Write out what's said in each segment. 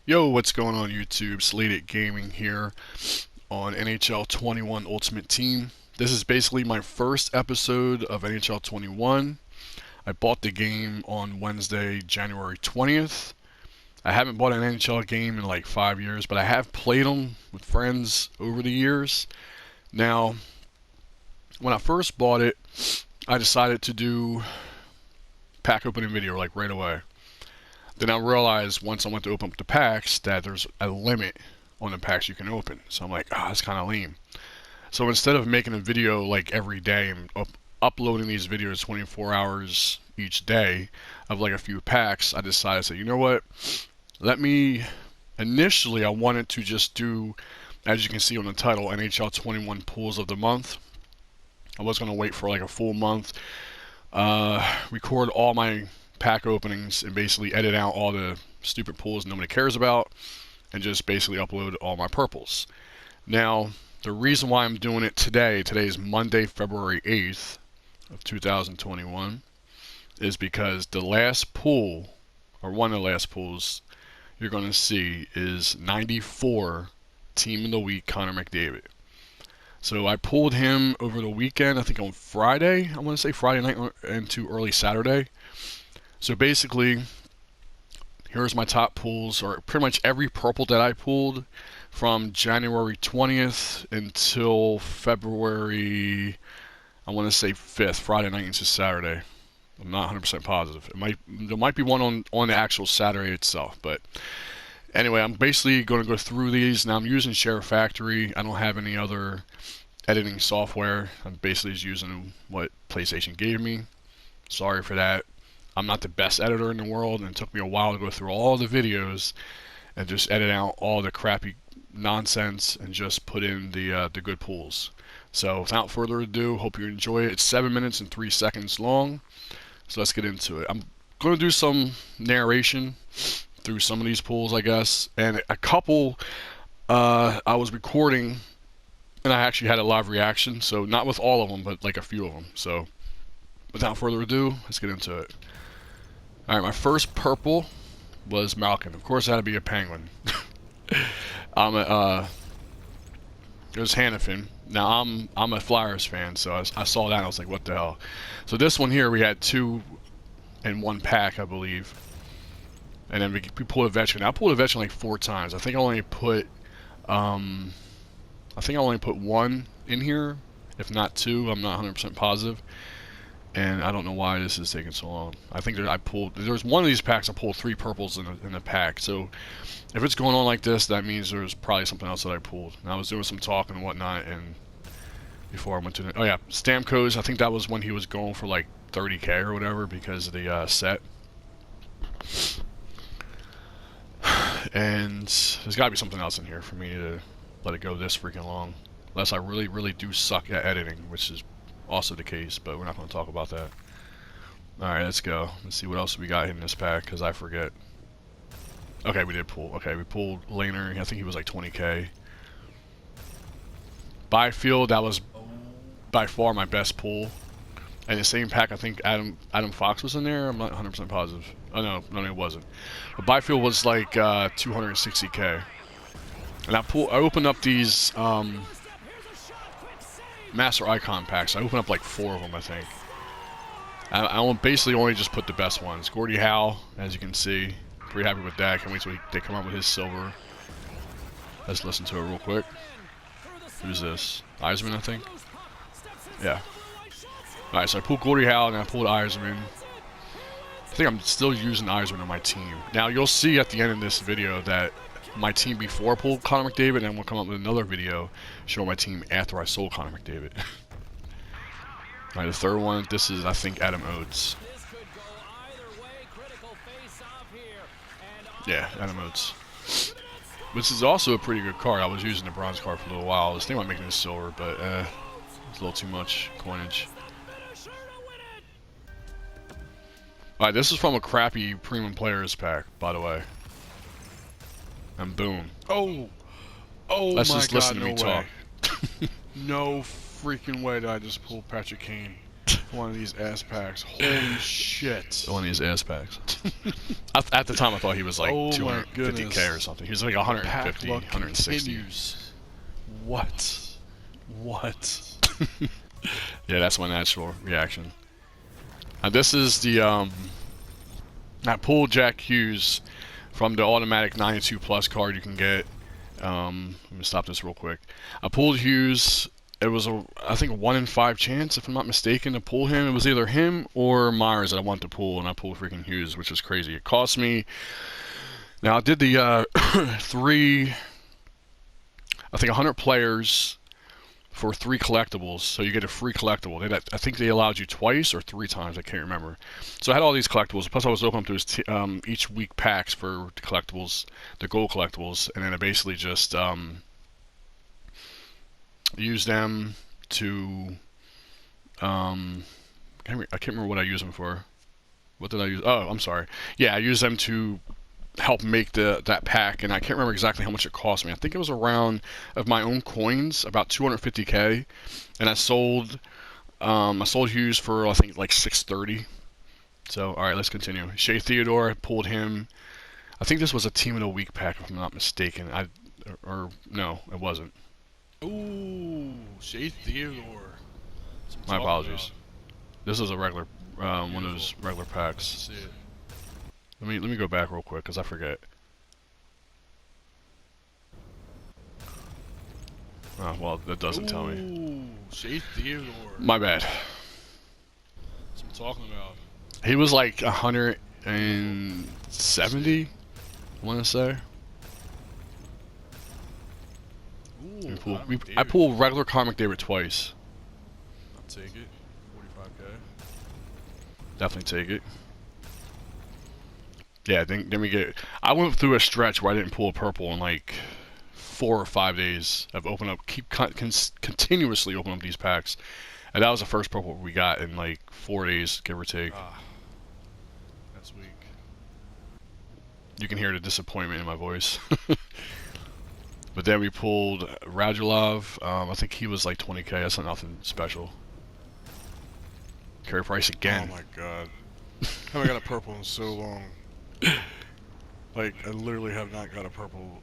Yo, what's going on YouTube? Slated Gaming here on NHL 21 Ultimate Team. This is basically my first episode of NHL 21. I bought the game on Wednesday, January 20th. I haven't bought an NHL game in like 5 years, but I have played them with friends over the years. Now, when I first bought it, I decided to do pack opening video like right away. Then I realized once I went to open up the packs that there's a limit on the packs you can open. So I'm like, that's kind of lame. So instead of making a video like every day and uploading these videos 24 hours each day of like a few packs, I decided to say, you know what? Initially I wanted to just do, as you can see on the title, NHL 21 pools of the month. I was going to wait for like a full month, record all my pack openings and basically edit out all the stupid pools nobody cares about and just basically upload all my purples. Now, the reason why I'm doing it today is Monday, February 8th of 2021, is because the last pool, or one of the last pools you're going to see, is 94 Team of the Week Connor McDavid. So I pulled him over the weekend, I think on Friday, I want to say Friday night into early Saturday. So basically, here's my top pulls, or pretty much every purple that I pulled from January 20th until February, I want to say 5th, Friday night into Saturday. I'm not 100% positive. There might be one on the actual Saturday itself, but anyway, I'm basically going to go through these. Now I'm using Share Factory. I don't have any other editing software. I'm basically just using what PlayStation gave me. Sorry for that. I'm not the best editor in the world, and it took me a while to go through all the videos and just edit out all the crappy nonsense and just put in the good pulls. So without further ado, hope you enjoy it. It's 7 minutes and 3 seconds long, so let's get into it. I'm going to do some narration through some of these pulls, I guess, and a couple I was recording and I actually had a live reaction, so not with all of them, but like a few of them. So without further ado, let's get into it. Alright, my first purple was Malkin. Of course, it had to be a Penguin. It was Hannafin. Now, I'm a Flyers fan, so I saw that and I was like, what the hell? So this one here, we had 2 in 1 pack, I believe. And then we pulled a veteran. I pulled a veteran like 4 times. I think I only put 1 in here, if not 2. I'm not 100% positive. And I don't know why this is taking so long. I think there's one of these packs I pulled 3 purples in the pack. So if it's going on like this, that means there's probably something else that I pulled. And I was doing some talking and whatnot, and before I went to the, oh yeah, Stamkos, I think that was when he was going for like 30k or whatever because of the set. And there's got to be something else in here for me to let it go this freaking long. Unless I really, really do suck at editing, which is also the case, but we're not going to talk about that. Alright, let's go. Let's see what else we got in this pack, because I forget. Okay, we did pull. Okay, we pulled Laner. I think he was like 20k. Byfield, that was by far my best pull. And the same pack, I think Adam Fox was in there. I'm not 100% positive. Oh, no, it wasn't. But Byfield was like 260k. And I opened up these Master Icon packs. I opened up like 4 of them, I think. I basically only just put the best ones. Gordie Howe, as you can see. Pretty happy with that. Can't wait till they come out with his silver. Let's listen to it real quick. Who's this? Eisman, I think? Yeah. Alright, so I pulled Gordie Howe and I pulled Eisman. I think I'm still using Eisman on my team. Now, you'll see at the end of this video that my team before I pulled Connor McDavid, and we'll come up with another video showing my team after I sold Connor McDavid. Alright, the third one, this is, I think, Adam Oates. Yeah, Adam Oates. This is also a pretty good card. I was using the bronze card for a little while. I was thinking about making it silver, but it's a little too much coinage. Alright, this is from a crappy Premium Players pack, by the way. And boom. Oh, Let's my just God, listen to me talk. No freaking way did I just pull Patrick Kane for one of these ass packs. Holy shit. One of these ass packs. At the time, I thought he was like Oh my 250K or something. He was like 150, luck 160. continues. What? Yeah, that's my natural reaction. This is the I pulled Jack Hughes from the automatic 92 plus card you can get. Let me stop this real quick. I pulled Hughes. It was I think a 1 in 5 chance, if I'm not mistaken, to pull him. It was either him or Myers that I wanted to pull, and I pulled freaking Hughes, which is crazy. It cost me. Now I did the I think 100 players for 3 collectibles, so you get a free collectible. I think they allowed you twice or 3 times, I can't remember. So I had all these collectibles, plus I was opening up those each week packs for the collectibles, the gold collectibles, and then I basically just used them to, I can't remember what I used them for. What did I use? Oh, I'm sorry. Yeah, I used them to help make that pack, and I can't remember exactly how much it cost me. I think it was around, of my own coins, about 250K, and I sold Hughes for I think like 630. So all right, let's continue. Shea Theodore, I pulled him. I think this was a Team of the Week pack, if I'm not mistaken. Or no, it wasn't. Ooh, Shea Theodore. My apologies. This is a regular one of those regular packs. Let me go back real quick because I forget. Oh, well, that doesn't tell me. Ooh, Shea Theodore. My bad. That's what I'm talking about. He was like 170, I want to say. Ooh, I pulled regular Mcdavid twice. I'll take it. 45K. Definitely take it. Yeah, then we get. I went through a stretch where I didn't pull a purple in like 4 or 5 days. I've opened up, continuously opening up these packs, and that was the first purple we got in like 4 days, give or take. That's weak. You can hear the disappointment in my voice. But then we pulled Radulov. I think he was like 20K. That's not nothing special. Carey Price again. Oh my god. I haven't got a purple in so long. Like, I literally have not got a purple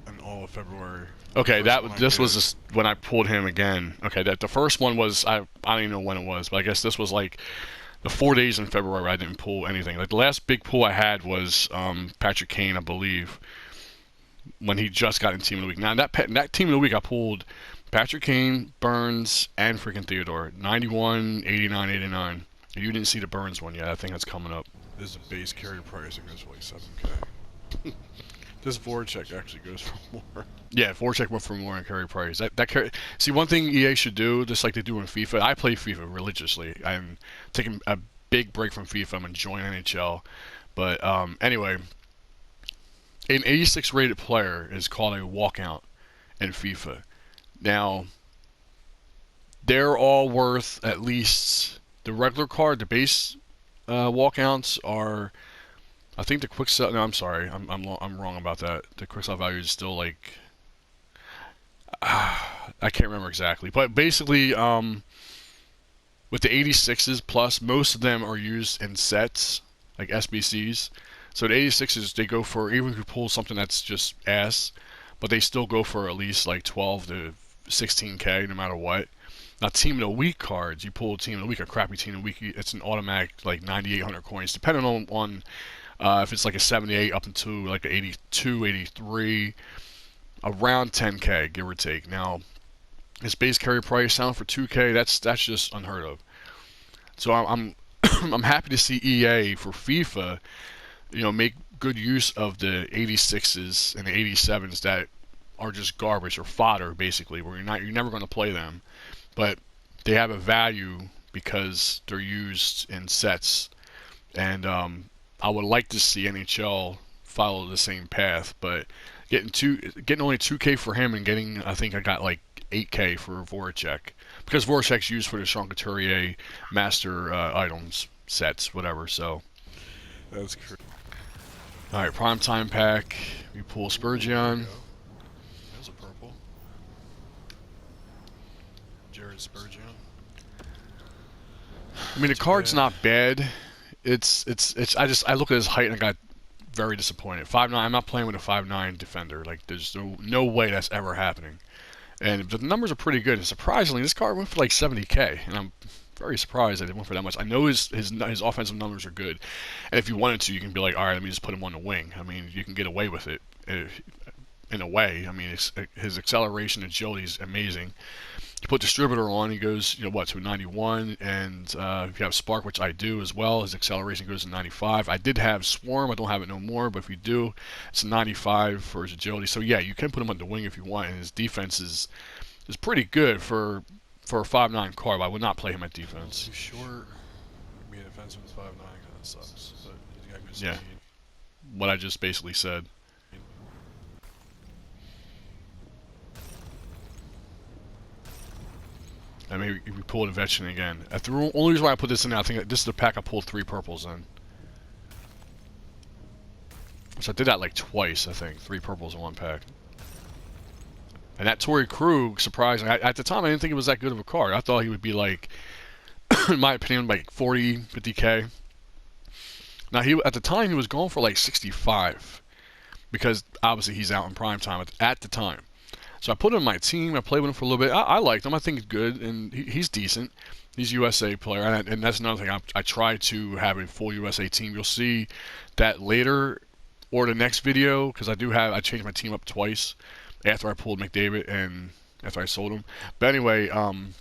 in all of February. Okay, this was just when I pulled him again. Okay, the first one was I don't even know when it was, but I guess this was like the 4 days in February where I didn't pull anything. Like the last big pull I had was Patrick Kane, I believe, when he just got in Team of the Week. Now that Team of the Week I pulled Patrick Kane, Burns, and freaking Theodore. 91, 89, 89. You didn't see the Burns one yet. I think that's coming up. This is a base carry price. It goes for like 7K. This Voracek actually goes for more. Yeah, Voracek went for more on carry price. See, one thing EA should do, just like they do in FIFA. I play FIFA religiously. I'm taking a big break from FIFA. I'm enjoying NHL. But anyway, an 86 rated player is called a walkout in FIFA. Now, they're all worth at least the regular card, the base walkouts are. I think the quick sell. No, I'm sorry. I'm wrong about that. The quick sell value is still like. I can't remember exactly, but basically, with the 86s plus, most of them are used in sets like SBCs. So the 86s they go for, even if you pull something that's just ass, but they still go for at least like 12 to 16K no matter what. Now, Team of the Week cards, you pull a Team of the Week, a crappy Team of the Week, it's an automatic like 9,800 coins, depending on if it's like a 78 up into like a 82, 83, around 10K, give or take. Now, his base carry price down for 2K, that's just unheard of. So I'm I'm happy to see EA for FIFA, make good use of the 86s and the 87s that are just garbage or fodder, basically, where you're never going to play them, but they have a value because they're used in sets, and I would like to see NHL follow the same path, but getting only 2K for him and I think I got like 8K for Voracek, because Voracek's used for the Sean Couturier master items sets, whatever. So That's crazy. all right, prime time pack. We pull Spurgeon. There's a purple. Jared Spurgeon. I mean, the card's not bad. I look at his height and I got very disappointed. 5'9", I'm not playing with a 5'9" defender. Like, there's no way that's ever happening. And the numbers are pretty good. And surprisingly, this card went for like 70K, and I'm very surprised that it went for that much. I know his offensive numbers are good, and if you wanted to, you can be like, all right, let me just put him on the wing. I mean, you can get away with it in a way. I mean, his acceleration, agility is amazing. You put distributor on, he goes, to a 91, and if you have spark, which I do as well, his acceleration goes to 95. I did have swarm, I don't have it no more, but if you do, it's a 95 for his agility. So yeah, you can put him on the wing if you want, and his defense is pretty good for a 5'9" card. But I would not play him at defense. Too short. Being a defenseman with 5'9" kind of sucks, but he's got good speed. Yeah, what I just basically said. And maybe we pull an Ovechkin again. The only reason why I put this in there, I think this is the pack I pulled 3 purples in. So I did that like twice, I think. 3 purples in 1 pack. And that Torrey Krug, surprisingly, at the time I didn't think it was that good of a card. I thought he would be like, in my opinion, like 40, 50K. Now, at the time, he was going for like 65. Because obviously he's out in prime time at the time. So I put him on my team. I played with him for a little bit. I liked him. I think he's good, and he's decent. He's a USA player, and that's another thing. I try to have a full USA team. You'll see that later or the next video, because I changed my team up twice after I pulled Mcdavid and after I sold him. But anyway, when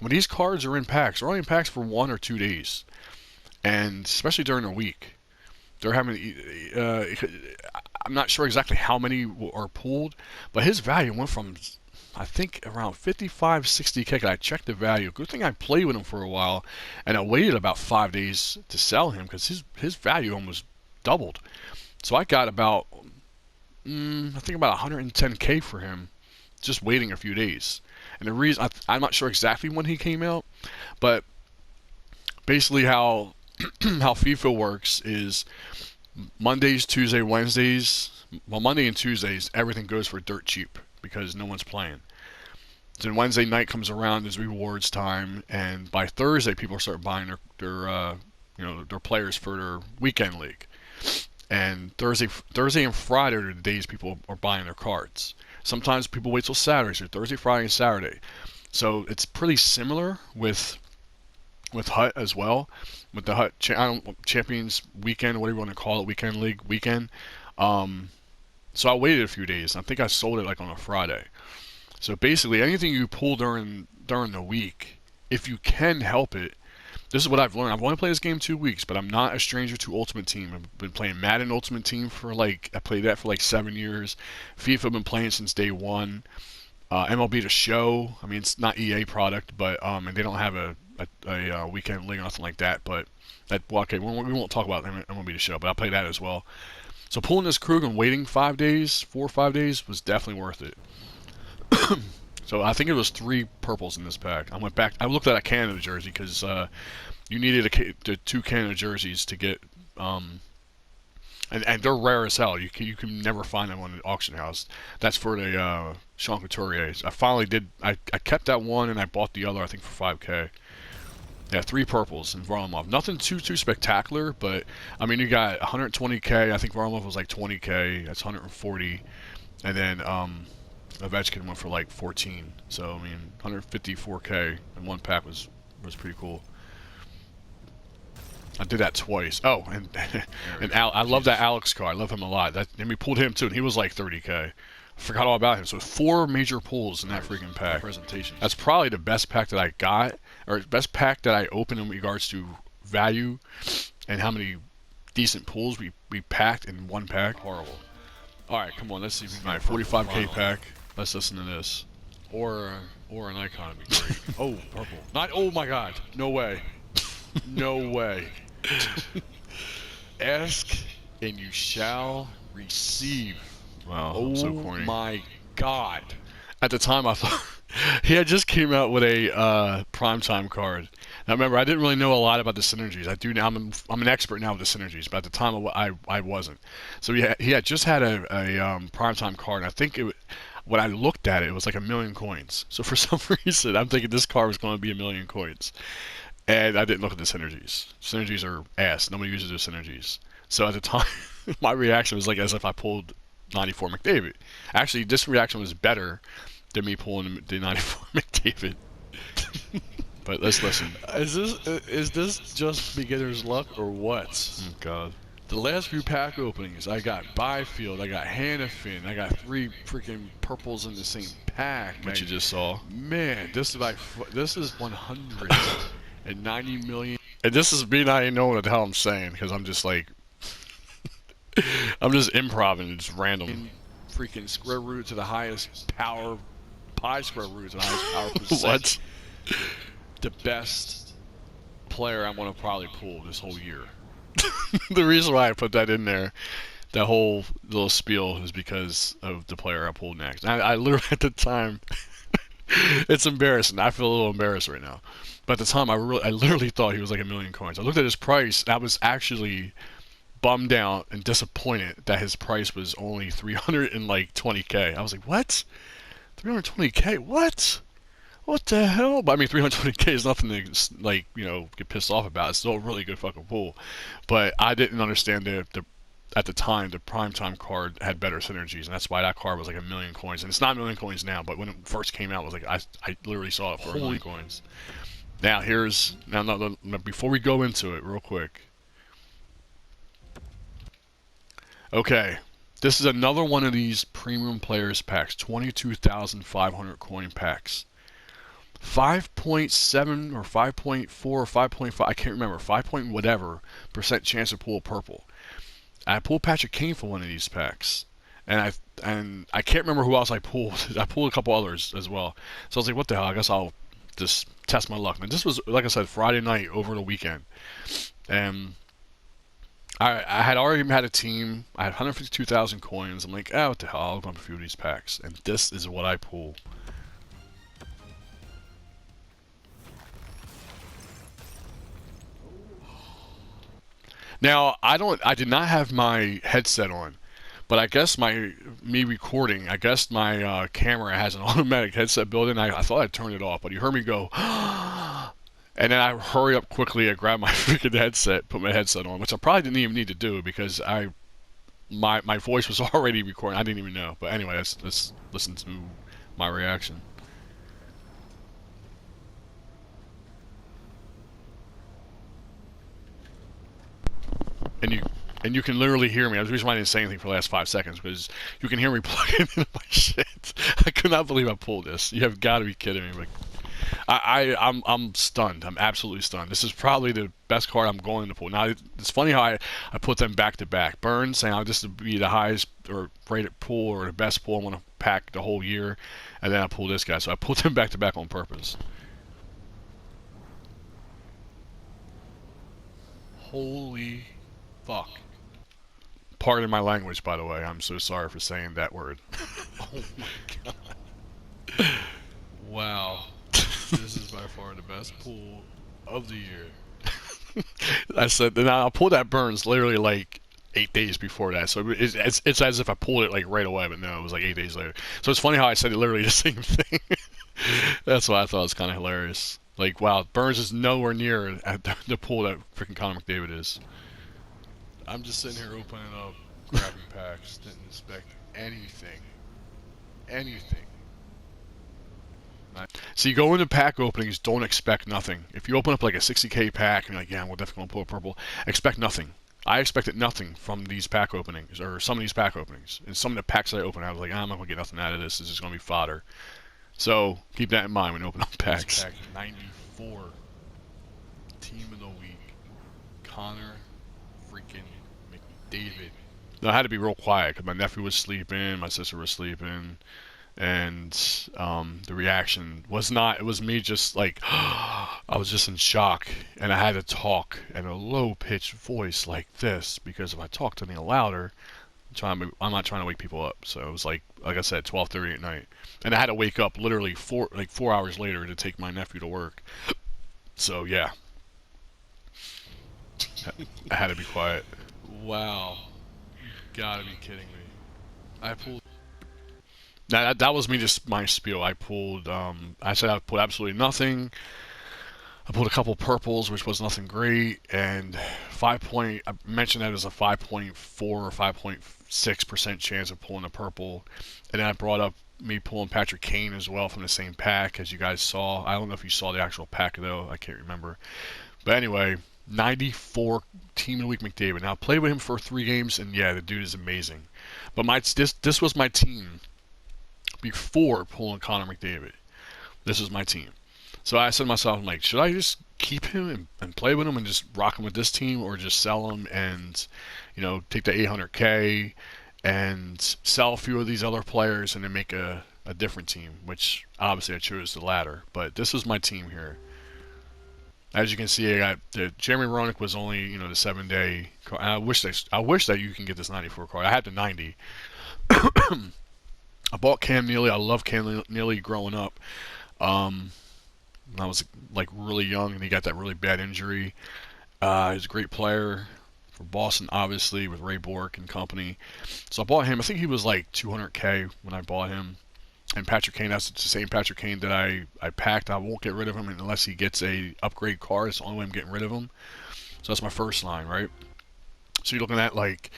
these cards are in packs, they're only in packs for 1 or 2 days, and especially during the week. They're having, I'm not sure exactly how many are pulled, but his value went from, I think, around 55, 60K. I checked the value. Good thing I played with him for a while, and I waited about 5 days to sell him because his value almost doubled. So I got about, I think about 110K for him, just waiting a few days. And the reason, I'm not sure exactly when he came out, but basically how FIFA works is Mondays, Tuesdays, Wednesdays, well, Monday and Tuesdays, everything goes for dirt cheap because no one's playing. Then Wednesday night comes around, there's rewards time, and by Thursday, people start buying their players for their weekend league. And Thursday and Friday are the days people are buying their cards. Sometimes people wait till Saturday, so Thursday, Friday, and Saturday. So it's pretty similar with Hut as well, with the Hut Champions Weekend, whatever you want to call it, Weekend League weekend. So I waited a few days. I think I sold it like on a Friday. So basically, anything you pull during the week, if you can help it, this is what I've learned. I've only played this game 2 weeks, but I'm not a stranger to Ultimate Team. I've been playing Madden Ultimate Team I played that for like 7 years. FIFA I've been playing since day one. MLB The Show, I mean, it's not EA product, but and they don't have a weekend league or nothing like that. But okay, we won't talk about MLB The Show, but I play that as well. So pulling this Krug and waiting 4 or 5 days was definitely worth it. So I think it was 3 purples in this pack. I went back. I looked at a Canada jersey because you needed the 2 Canada jerseys to get, and they're rare as hell. You can never find them on an auction house. That's for the Sean Couturier. I finally did. I kept that one and I bought the other. I think for 5K. Yeah, 3 purples and Varlamov. Nothing too spectacular, but I mean you got 120K. I think Varlamov was like 20K. That's 140, and then Ovechkin went for like 14. So I mean 154K in 1 pack was pretty cool. I did that twice. Oh, and I love that Alex card. I love him a lot. And we pulled him too, and he was like 30K. I forgot all about him. So 4 major pulls in that freaking pack. Presentation. That's probably the best pack that I got, or best pack that I opened in regards to value and how many decent pulls we packed in 1 pack. Horrible. All right, come on. Let's see. My 45K pack. Let's listen to this. Or an icon would be great. Oh, purple. Not. Oh my God. No way. No way. Ask and you shall receive. Wow. Oh, so corny. My God. At the time, I thought he had just came out with a primetime card. Now remember, I didn't really know a lot about the synergies. I do now. I'm an expert now with the synergies, but at the time I wasn't. So he had just had a primetime card. And I think when I looked at it, it was like 1 million coins. So for some reason, I'm thinking this card was going to be 1 million coins. and I didn't look at the synergies. Synergies are ass. Nobody uses their synergies. So at the time, my reaction was like as if I pulled 94 Mcdavid. Actually, this reaction was better than me pulling the 94 Mcdavid. But let's listen. Is this just beginner's luck or what? Oh, God. The last few pack openings, I got Byfield, I got Hannafin, I got 3 freaking purples in the same pack. What you just saw. Man, this is 190 million. And this is me not even knowing what the hell I'm saying because I'm just like, I'm just improvising, it's random. Freaking square root to the highest power, pi square root to the highest power percent. What? The best player I want to probably pull this whole year. The reason why I put that in there, that whole little spiel, is because of the player I pulled next. I literally, at the time, it's embarrassing. I feel a little embarrassed right now. But at the time, I literally thought he was like 1,000,000 coins. I looked at his price, and I was actually bummed out and disappointed that his price was only 320K. I was like, what? 320K? What? What the hell? But I mean, 320K is nothing to, like, you know, get pissed off about. It's still a really good fucking pool. But I didn't understand at the time, the primetime card had better synergies, and that's why that card was like 1,000,000 coins. And it's not 1,000,000 coins now, but when it first came out, it was like, I literally saw it for 1,000,000 coins. Now, before we go into it, real quick. Okay. This is another one of these premium players packs, 22,500 coin packs. 5.7 or 5.4 or 5.5, I can't remember, 5 point whatever % chance to pull a purple. I pulled Patrick Kane for one of these packs, and I can't remember who else I pulled. I pulled a couple others as well. So I was like, what the hell? I guess I'll just test my luck. And this was, like I said, Friday night over the weekend, and I had already had a team. I had 152,000 coins. I'm like, what the hell? I'll open up a few of these packs, and this is what I pull. Now, I did not have my headset on, but I guess me recording, I guess my camera has an automatic headset built in. I thought I turned it off, but you heard me go, and then I hurry up quickly. I grabbed my freaking headset, put my headset on, which I probably didn't even need to do because my voice was already recording. I didn't even know. But anyway, let's listen to my reaction. And you can literally hear me. The reason why I didn't say anything for the last 5 seconds because you can hear me plugging into my shit. I could not believe I pulled this. You have got to be kidding me. Like, I'm stunned. I'm absolutely stunned. This is probably the best card I'm going to pull. Now it's funny how I put them back to back. Burns saying this would be the highest or rated pull or the best pull I want to pack the whole year, and then I pull this guy. So I put them back to back on purpose. Holy fuck. Pardon my language, by the way. I'm so sorry for saying that word. Oh my god. Wow. This is by far the best pool of the year. I said, and I pulled that Burns literally like 8 days before that. So it's as if I pulled it like right away, but no, it was like 8 days later. So it's funny how I said it literally the same thing. That's why I thought it was kind of hilarious. Like, wow, Burns is nowhere near at the pool that freaking Connor McDavid is. I'm just sitting here opening up, grabbing packs, didn't expect anything. Anything. So you go into pack openings, don't expect nothing. If you open up like a 60K pack and you're like, yeah, I'm definitely going to pull a purple, expect nothing. I expected nothing from these pack openings, or some of these pack openings. And some of the packs that I opened, I was like, I'm not going to get nothing out of this. This is going to be fodder. So keep that in mind when you open up packs. Pack 94. Team of the week. Connor freaking McDavid. Now, I had to be real quiet because my nephew was sleeping, my sister was sleeping, and the reaction was not, it was me just like, I was just in shock, and I had to talk in a low-pitched voice like this because if I talked any louder, I'm not trying to wake people up. So it was like I said, 12:30 at night, and I had to wake up literally 4 hours later to take my nephew to work. So yeah, I had to be quiet. Wow. You gotta be kidding me. I pulled. That was me, just my spiel. I pulled. I said I pulled absolutely nothing. I pulled a couple purples, which was nothing great, and 5 point. I mentioned that as a 5.4 or 5.6% chance of pulling a purple, and then I brought up me pulling Patrick Kane as well from the same pack as you guys saw. I don't know if you saw the actual pack though. I can't remember. But anyway, 94 team of the week McDavid. Now I played with him for 3 games, and yeah, the dude is amazing. But this was my team before pulling Connor McDavid. This is my team. So I said to myself, I'm like, should I just keep him and play with him and just rock him with this team, or just sell him and, take the 800K and sell a few of these other players and then make a different team, which obviously I chose the latter. But this was my team here. As you can see, I got Jeremy Roenick was only the 7-day card. I wish that you can get this 94 card. I had the 90. I bought Cam Neely. I love Cam Neely growing up. I was like really young, and he got that really bad injury. He's a great player for Boston, obviously, with Ray Bourque and company. So I bought him. I think he was like 200K when I bought him. And Patrick Kane, that's the same Patrick Kane that I packed. I won't get rid of him unless he gets a upgrade card. It's the only way I'm getting rid of him. So that's my first line, right? So you're looking at like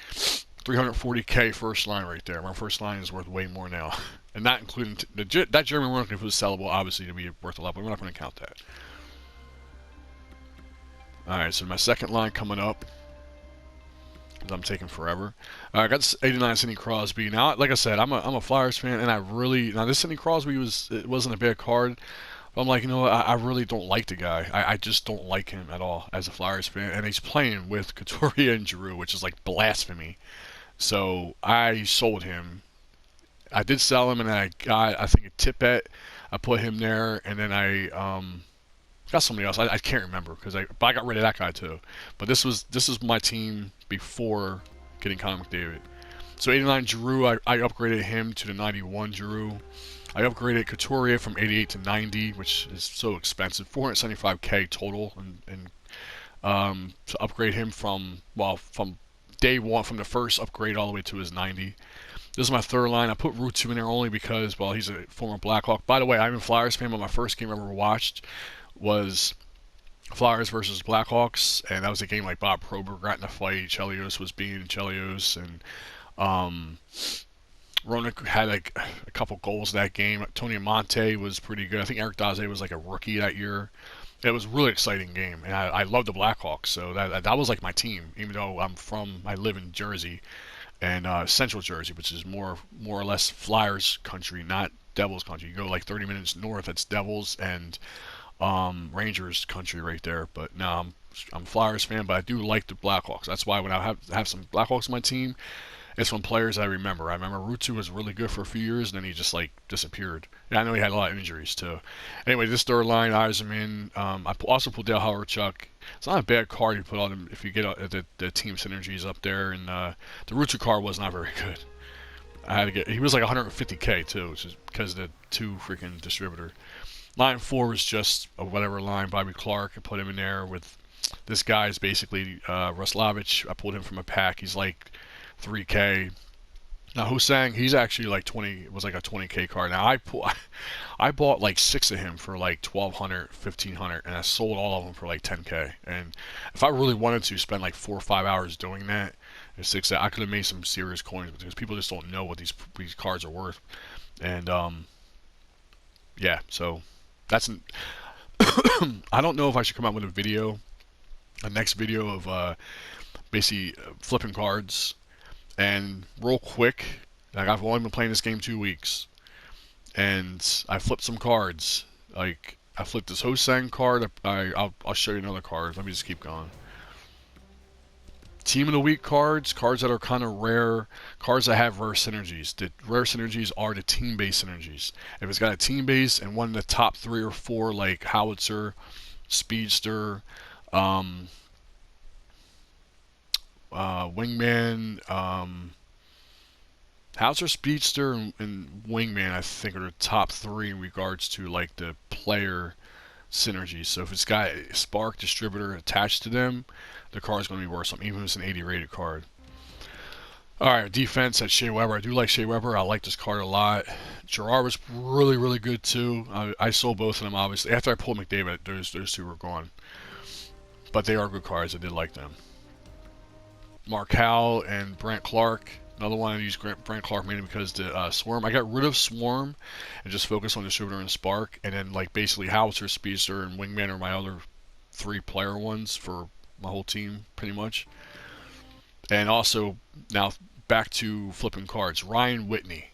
340K first line right there. My first line is worth way more now. And not including that Jeremy Roenick, if it was sellable, obviously to be worth a lot, but we're not going to count that. Alright, so my second line coming up. I'm taking forever. I got this 89 Sidney Crosby. Now, like I said, I'm a Flyers fan, and now this Sidney Crosby wasn't a bad card. But I'm like, I really don't like the guy. I just don't like him at all as a Flyers fan, and he's playing with Couturier and Giroux, which is like blasphemy. So I sold him. I did sell him, and then I got, I think, a tip bet. I put him there, and then I got somebody else. I can't remember but I got rid of that guy too. But this is my team before getting Connor McDavid. So 89 Giroux, I upgraded him to the 91 Giroux. I upgraded Couturier from 88 to 90, which is so expensive, 475K total, and to upgrade him from day one, from the first upgrade all the way to his 90. This is my third line. I put Totw in there only because, well, he's a former Blackhawk. By the way, I'm a Flyers fan, but my first game I ever watched was Flyers versus Blackhawks, and that was a game like Bob Probert got in a fight. Chelios was being Chelios, and Roenick had like a couple goals that game. Tony Monte was pretty good. I think Eric Daze was like a rookie that year. It was a really exciting game, and I loved the Blackhawks, so that was like my team, even though I live in Jersey, and Central Jersey, which is more or less Flyers country, not Devils country. You go like 30 minutes north, that's Devils and Rangers country right there. But no, I'm a Flyers fan, but I do like the Blackhawks. That's why when I have some Blackhawks on my team, it's from players I remember. I remember Totw was really good for a few years, and then he just like disappeared. Yeah, I know he had a lot of injuries too. Anyway, this third line, Eiserman. I also pulled Dale Hawerchuk. It's not a bad card you put on him if you get the team synergies up there. And the Totw card was not very good. He was like 150K too, which is because of the two freaking distributor. Line 4 was just a whatever line. Bobby Clark, I put him in there with this guy is basically Ruslavich. I pulled him from a pack. He's like 3K. Now Hosang, he's actually like 20. It was like a 20K card. Now I bought like 6 of him for like 1,200, 1,500, and I sold all of them for like 10K. And if I really wanted to spend like 4 or 5 hours doing that, I could have made some serious coins because people just don't know what these cards are worth. And yeah, so that's I don't know if I should come out with a next video of basically flipping cards. And real quick, like I've only been playing this game 2 weeks, and I flipped some cards. Like I flipped this Hosang card. I'll show you another card. Let me just keep going. Team of the week cards that are kind of rare, cards that have rare synergies. The rare synergies are the team-based synergies. If it's got a team base and one of the top 3 or 4, like Howitzer, Speedster, Wingman, Howitzer, Speedster, and Wingman, I think are the top 3 in regards to like the player synergy. So if it's got a Spark distributor attached to them, the card's going to be worth something, even if it's an 80 rated card. All right, defense at Shea Weber. I do like Shea Weber. I like this card a lot. Gerard was really, really good too. I sold both of them obviously. After I pulled McDavid, those two were gone. But they are good cards. I did like them. Markel and Brant Clark. Another one I used Brant Clark mainly because the Swarm. I got rid of Swarm and just focused on Distributor and Spark. And then like basically Howitzer, Speedster, and Wingman are my other 3-player ones for my whole team pretty much. And also now back to flipping cards. Ryan Whitney.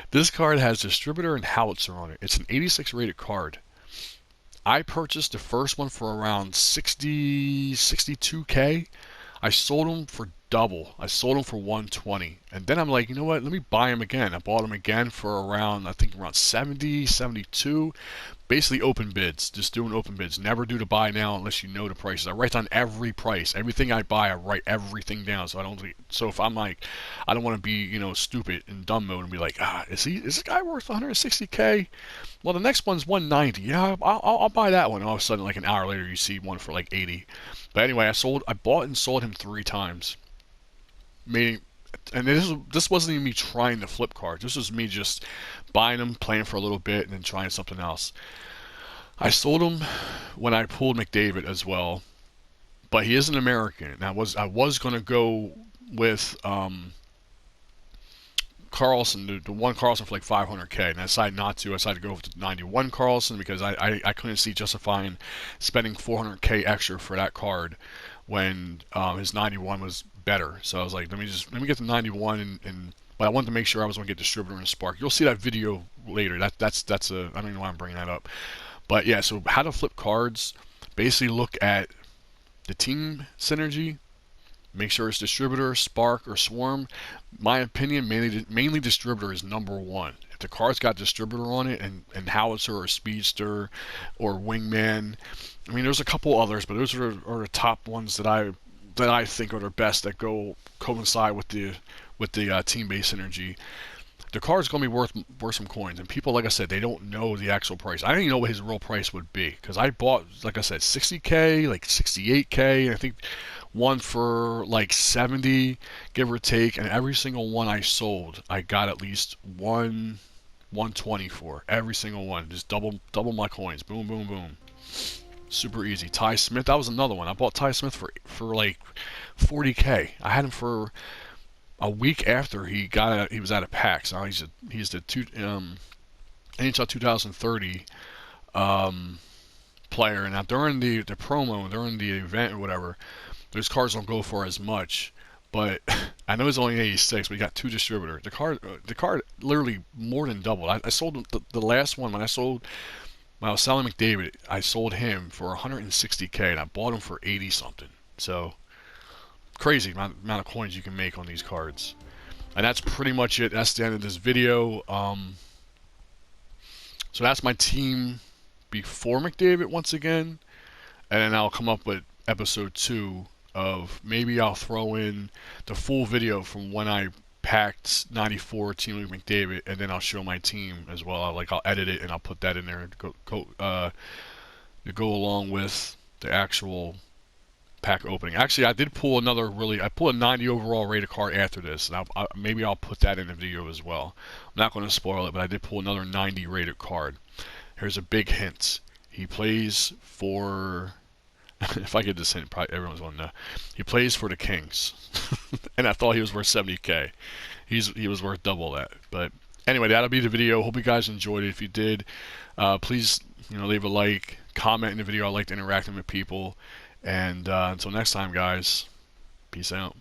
This card has Distributor and Howitzer on it. It's an 86 rated card. I purchased the first one for around 62K. I sold them for double. I sold them for 120. And then I'm like, you know what? Let me buy them again. I bought them again for around, I think around 70, 72. Basically open bids, just doing open bids. Never do the buy now unless you know the prices. I write down every price, everything I buy. I write everything down, so I don't. So if I'm like, I don't want to be, stupid and dumb mode and be like, is this guy worth 160K? Well, the next one's 190. Yeah, I'll buy that one. And all of a sudden, like an hour later, you see one for like 80. But anyway, I bought and sold him 3 times. Meaning, and this wasn't even me trying to flip cards. This was me just buying them, playing for a little bit, and then trying something else. I sold him when I pulled McDavid as well, but he is an American. And I was gonna go with Carlson, the one Carlson for like 500K, and I decided not to. I decided to go with the 91 Carlson because I couldn't see justifying spending 400K extra for that card when his 91 was better. So I was like, let me get the 91 but I wanted to make sure I was going to get Distributor and Spark. You'll see that video later. That's I don't even know why I'm bringing that up. But yeah, so how to flip cards. Basically look at the team synergy. Make sure it's Distributor, Spark, or Swarm. My opinion, mainly Distributor is number one. If the card's got Distributor on it and Howitzer or Speedster or Wingman, I mean, there's a couple others, but those are the top ones that I think are the best that coincide with the team-based synergy. The card's going to be worth some coins, and people, like I said, they don't know the actual price. I didn't even know what his real price would be because I bought, like I said, 60K, like 68K, and I think one for like 70, give or take, and every single one I sold, I got at least 120 for every single one. Just double my coins. Boom, boom, boom. Super easy. Ty Smith, that was another one. I bought Ty Smith for like 40K. I had him for a week after he was out of packs. Now he's the NHL 2030 player. And now during the promo, during the event or whatever, those cards don't go for as much. But I know it's only 86, but he got 2 Distributor. The card literally more than doubled. I sold the last one when I was selling McDavid. I sold him for 160K, and I bought him for 80 something. So crazy amount of coins you can make on these cards. And that's pretty much it. That's the end of this video. So that's my team before McDavid once again, and then I'll come up with episode 2 of maybe I'll throw in the full video from when I packed 94 Team League McDavid, and then I'll show my team as well. I'll edit it and I'll put that in there to go along with the actual pack opening. Actually, I did pull I pulled a 90 overall rated card after this, and maybe I'll put that in the video as well. I'm not going to spoil it, but I did pull another 90 rated card. Here's a big hint. He plays for, if I get this hint, probably everyone's going to know. He plays for the Kings, and I thought he was worth 70K. He was worth double that. But anyway, that'll be the video. Hope you guys enjoyed it. If you did, please leave a like, comment in the video. I like interacting with people. And until next time, guys, peace out.